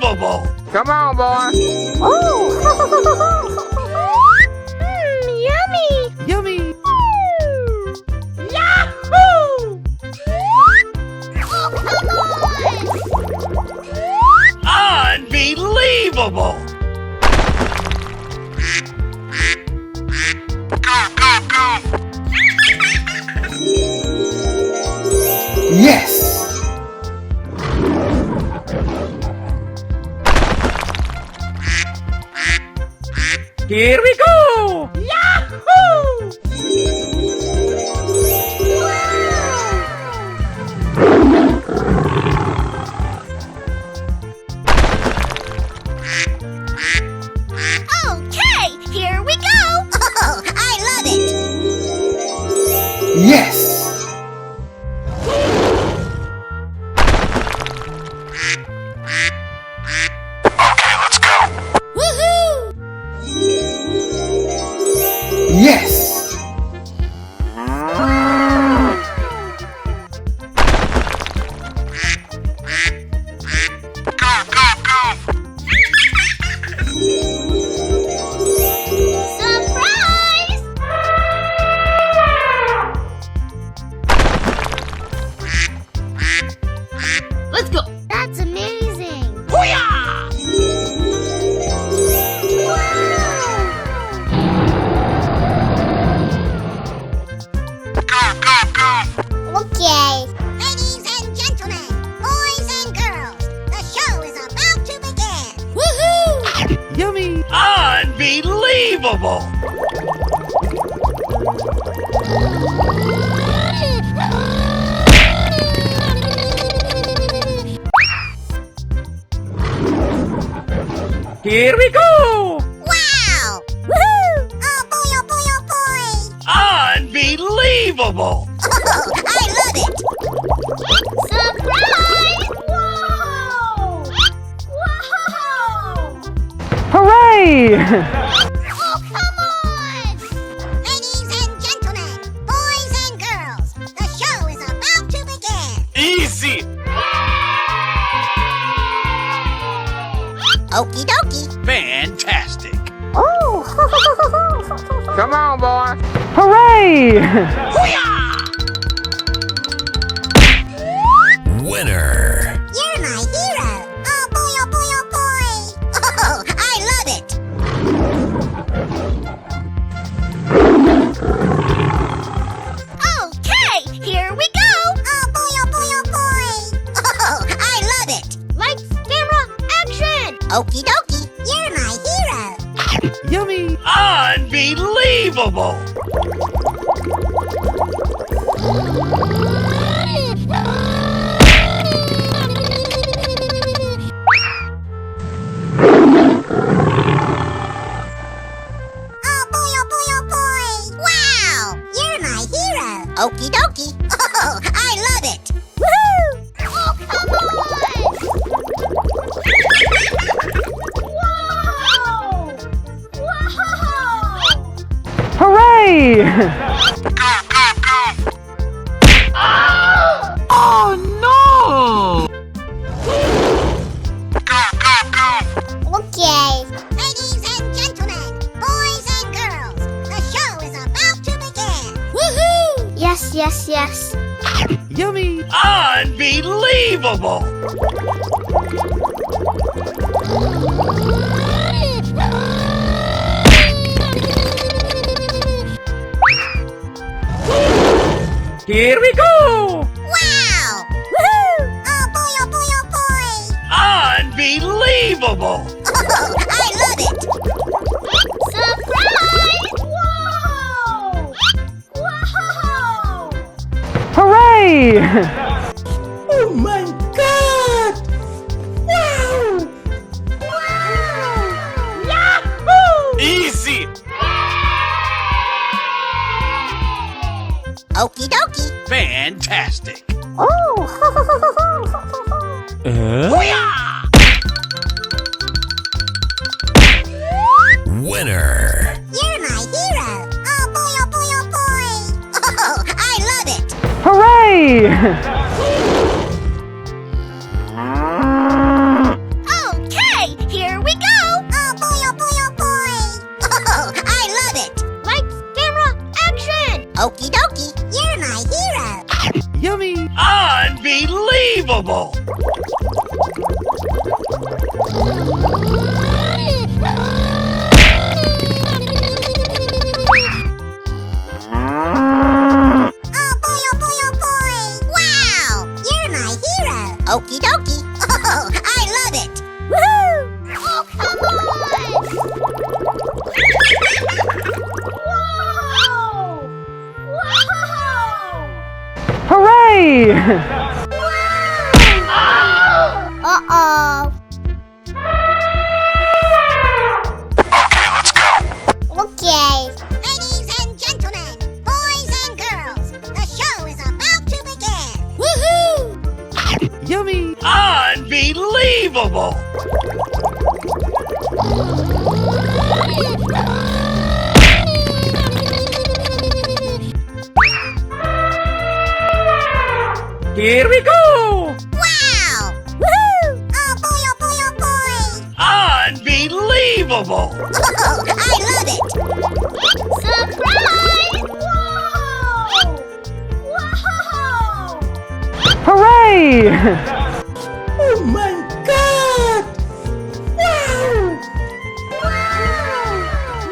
Unbelievable! Come on, boy. Oh! Yummy! Yummy! Yahoo! Oh, come on! Unbelievable! Yes! Here we go. Yahoo! Okay, here we go! Oh, I love it! Yes! Okay, let's go. Woohoo! Yes! Go, go, go! Surprise! Let's go! That's amazing! Hoo-yah! Go, go, go! Okay. Ladies and gentlemen, boys and girls, the show is about to begin. Woohoo! Yummy! Unbelievable! Here we go. Wow! Woohoo! Oh boy, oh boy, oh boy! Unbelievable! Oh, I love it! Surprise! Whoa! Whoa! Hooray! Oh, come on! Ladies and gentlemen, boys and girls, the show is about to begin. Easy! Okie dokie. Fantastic! Oh! Come on, boy. Hooray! Winner! You're my hero! Oh boy, oh boy, oh boy! Oh, I love it! Okay, here we go! Oh boy, oh boy, oh boy! Oh, I love it! Lights, camera, action! Okie dokie, you're my hero! Yummy! Unbelievable! Oh boy, oh boy, oh boy! Wow! You're my hero! Okie dokie! Oh, I love it! Woohoo! Oh, come on! Whoa! Whoa! Hooray! Go, go, go! Oh no! Go, go, go! Okay. Ladies and gentlemen, boys and girls, the show is about to begin. Woohoo! Yes, yes, yes. Yummy! Unbelievable! Here we go. Wow! Woohoo! Oh boy, oh boy, oh boy! Unbelievable! Oh, I love it! Surprise! Whoa! Whoa! Hooray! Oh my God. Wow. Wow! Yahoo! Easy! Okie dokie. Fantastic! Oh! Hoo-yah! Winner! You're my hero! Oh boy, oh boy, oh boy! Oh, I love it! Hooray! Okay, You're my hero. Yummy. Unbelievable! Oh boy, oh boy. Wow, you're my hero. Okie dokie. Oh, I love it. Woohoo! Oh, come on! Whoa! Whoa! Hooray! Uh-oh. Okay, let's go. Okay. Ladies and gentlemen, boys and girls, the show is about to begin. Woohoo! Yummy. Unbelievable! Here we go! Wow! Woohoo! Oh boy, oh boy, oh boy! Unbelievable! Oh, I love it! Surprise! Whoa! Whoa! Hooray! Oh my god! Wow!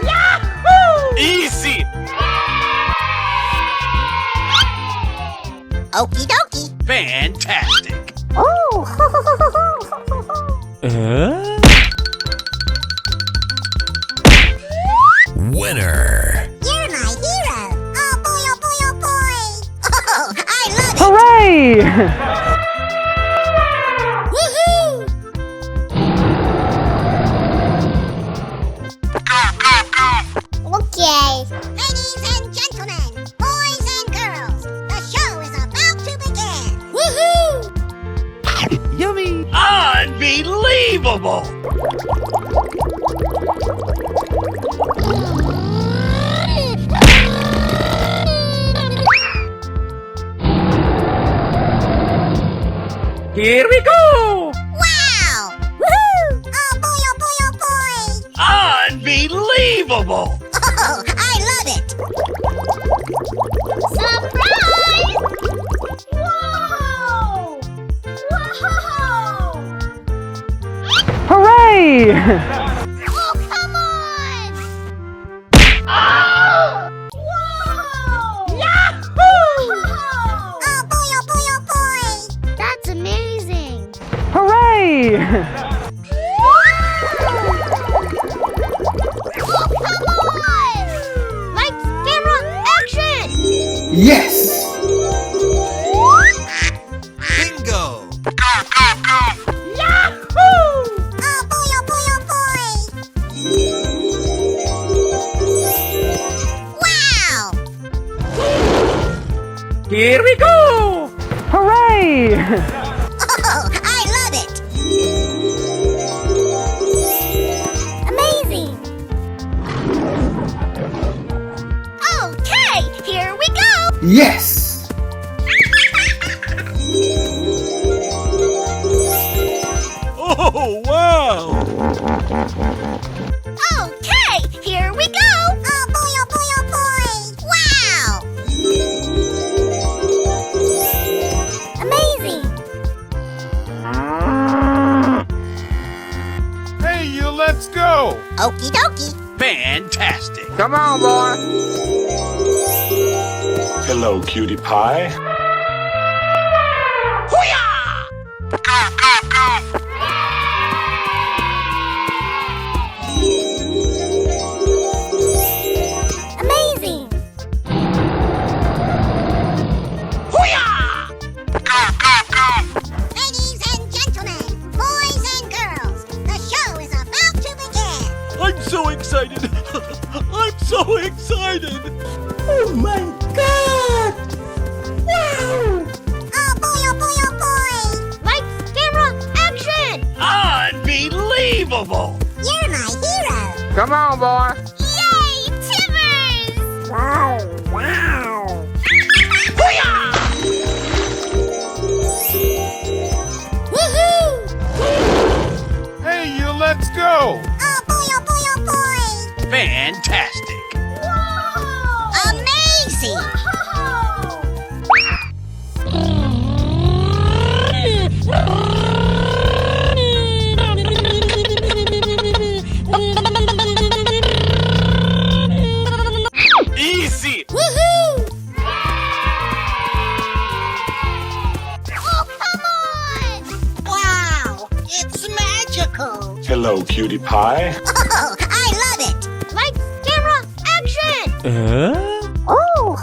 Yahoo! Easy! Okie dokie. Fantastic! Oh! Winner! You're my hero! Oh boy, oh boy, oh boy! Oh, I love it! Hooray! Woohoo! Okay. Ladies and gentlemen, boys and girls, the show is about to begin. Woohoo! Yummy. Unbelievable! Here we go! Wow! Woohoo! Oh boy, oh boy, oh boy! Unbelievable! Oh, I love it! Surprise! Whoa! Whoa! Hooray! Oh, come on! Whoa! Yahoo! Oh boy, oh boy, oh boy! That's amazing! Hooray! Oh, come on! Lights, camera, action! Yes! Bingo! Yahoo! Oh boy, oh boy, oh boy! Wow! Here we go! Hooray! Oh, I love it! Amazing! Okay, here we go! Yes! Oh, wow! Okay, here we go! Oh boy, oh boy, oh boy! Wow! Amazing! Hey, you, let's go! Okie dokie! Fantastic! Come on, boy! Hello, cutie pie. Hoo-yah! Go, go, go! Amazing! Hoo-yah! Go, go, go! Ladies and gentlemen, boys and girls, the show is about to begin! I'm so excited! I'm so excited! Oh my god! Wow! Oh boy, oh boy, oh boy! Lights, camera, action! Unbelievable! You're my hero! Come on, boy! Yay, Timmers! Wow! Wow! Hoo-yah! Woohoo! Hey, you, let's go! Oh boy, oh boy, oh boy! Fantastic! Amazing! Hello, cutie pie. Oh, I love it. Lights, camera, action! Oh.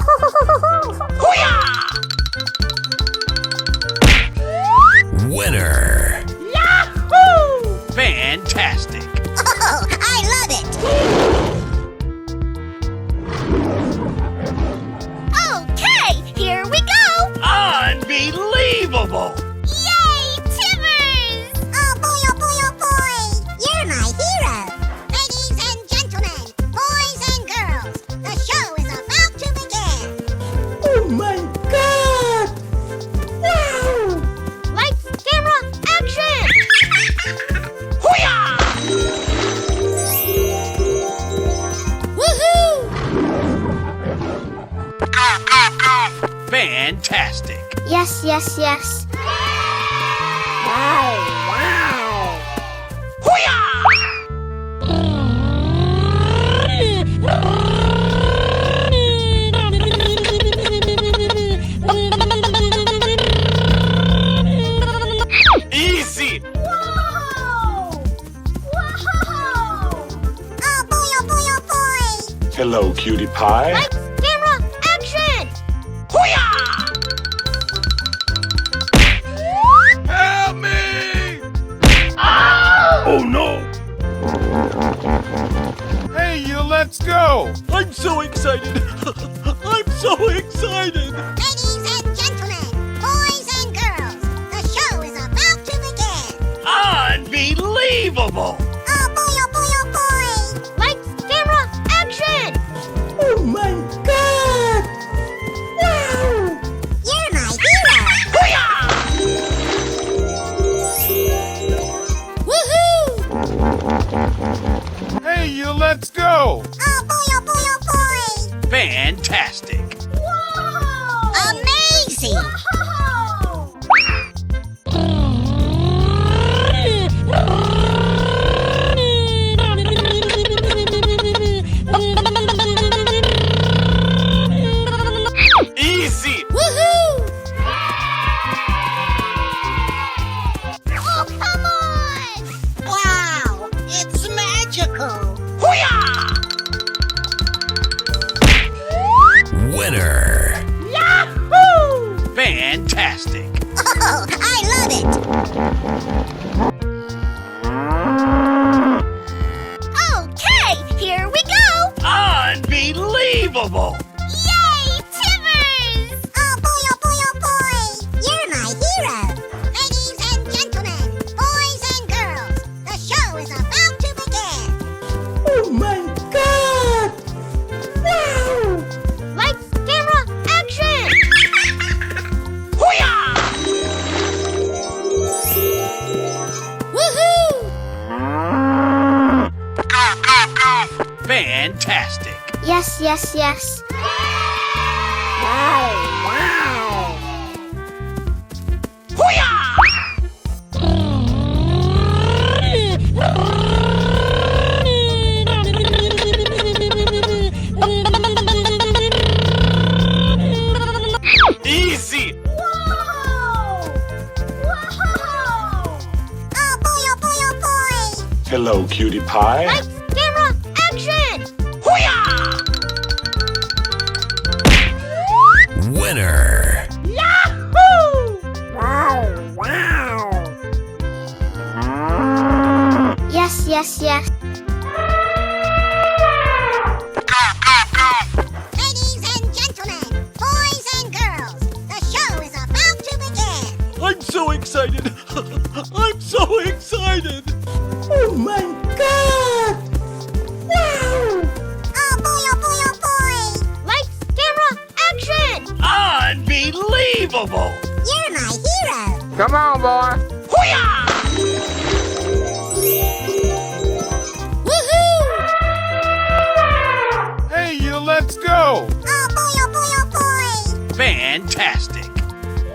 Winner. Yahoo! Fantastic. Oh, I love it. Okay, here we go. Unbelievable. Yay, Timmers! Oh boy, you're my hero. Ladies and gentlemen, boys and girls, the show is about to begin. Oh my God! Wow! Lights, camera, action! Woohoo! Fantastic. Yes. Wow! Easy. Whoa! Oh boy! Hello, cutie pie. Lights, camera, action! Help me! Oh no! Hey, you, let's go. I'm so excited. I'm so excited. Ladies and gentlemen, boys and girls, the show is about to begin. Unbelievable. Oh boy! Lights, camera, action! Oh my God! Wow! You're my hero! Woohoo! Hey, you, let's go. Oh boy! Fantastic. Whoa! Amazing! Easy. Woohoo! Oh, come on! Wow! It's magical! Winner. Yahoo! Fantastic. Oh, I love it! Okay, here we go! Unbelievable. Yay, Timmers! Oh boy! You're my hero! Ladies and gentlemen, boys and girls, the show is about to begin. Oh my God! Wow! Lights, camera, action! Woohoo! Fantastic. Yes. Wow! Easy. Whoa! Oh boy! Hello, cutie pie. Lights, camera, action! Winner. Yahoo! Wow! Yes. Ladies and gentlemen, boys and girls, the show is about to begin. I'm so excited. I'm so excited. Oh my God! Wow! Oh boy! Lights, camera, action! Unbelievable. You're my hero! Come on, boy! Woohoo! Hey, you, let's go. Oh boy! Fantastic.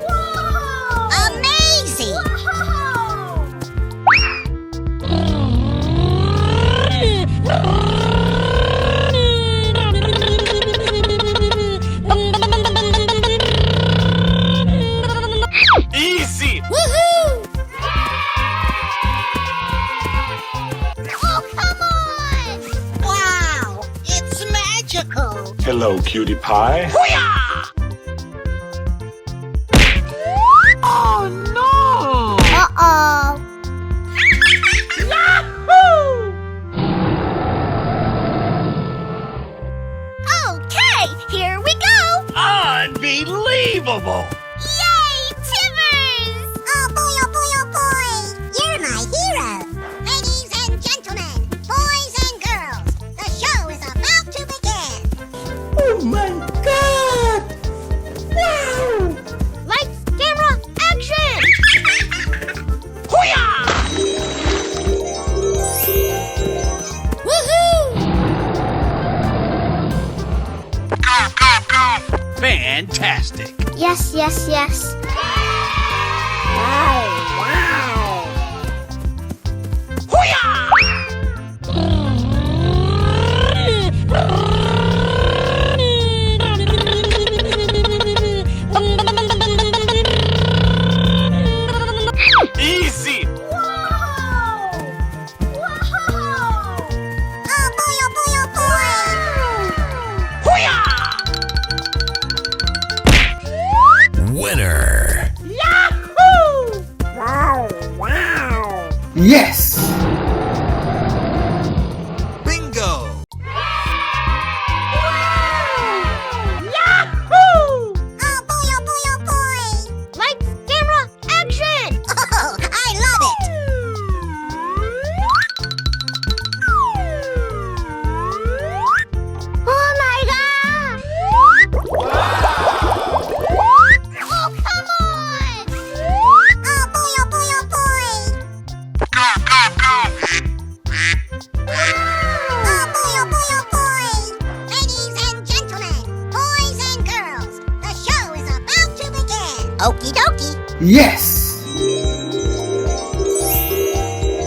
Whoa! Amazing! Easy. Woohoo! Hello, cutie pie. Oh no! Uh-oh. Okay, here we go. Unbelievable! Yay, Timbers! Oh boy, oh boy, oh boy! You're my hero! Ladies and gentlemen, boys and girls, the show is about to begin! Oh my God! Wow! Lights, camera, action! Woohoo! Fantastic! Yes, yes, yes. Wow! Easy! Whoa! Oh boy, oh boy, oh boy! Winner. Wow! Wow! Yes! Bingo. Oh boy, oh boy, oh boy! Lights, camera, action! Oh, I love it! Oh my god! Oh, come on! Oh boy, oh boy, oh boy! Oh boy, oh boy, oh boy! Ladies and gentlemen, boys and girls, the show is about to begin! Okie dokie! Yes!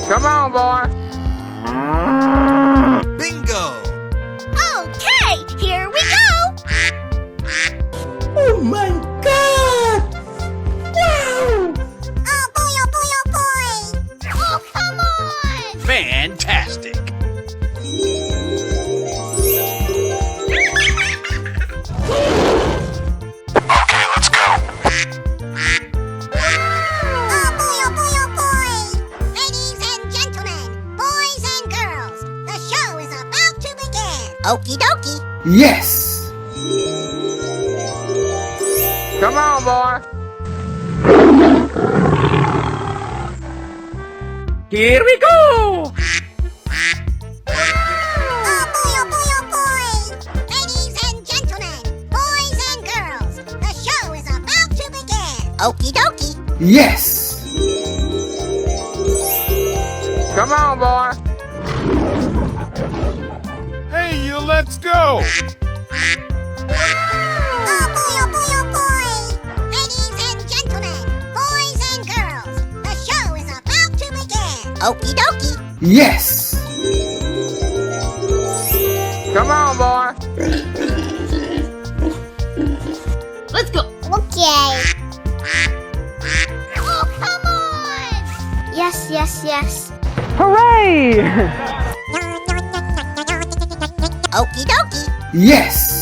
Come on, boy. Bingo. Okay, here we go! Oh my God! Wow! Oh boy, oh boy, oh boy! Oh, come on! Fantastic! Oh boy, oh boy, oh boy! Ladies and gentlemen, boys and girls, the show is about to begin! Okie dokie! Yes! Come on, boy. Here we go! Oh boy, oh boy, oh boy! Ladies and gentlemen, boys and girls, the show is about to begin! Okie dokie! Yes! Come on, boy. Hey, you, let's go. Oh boy, oh boy, oh boy! Ladies and gentlemen, boys and girls, the show is about to begin! Okie dokie! Yes! Come on, boy. Let's go! Okay! Oh, come on! Yes, yes, yes! Hooray! Okie dokie! Yes!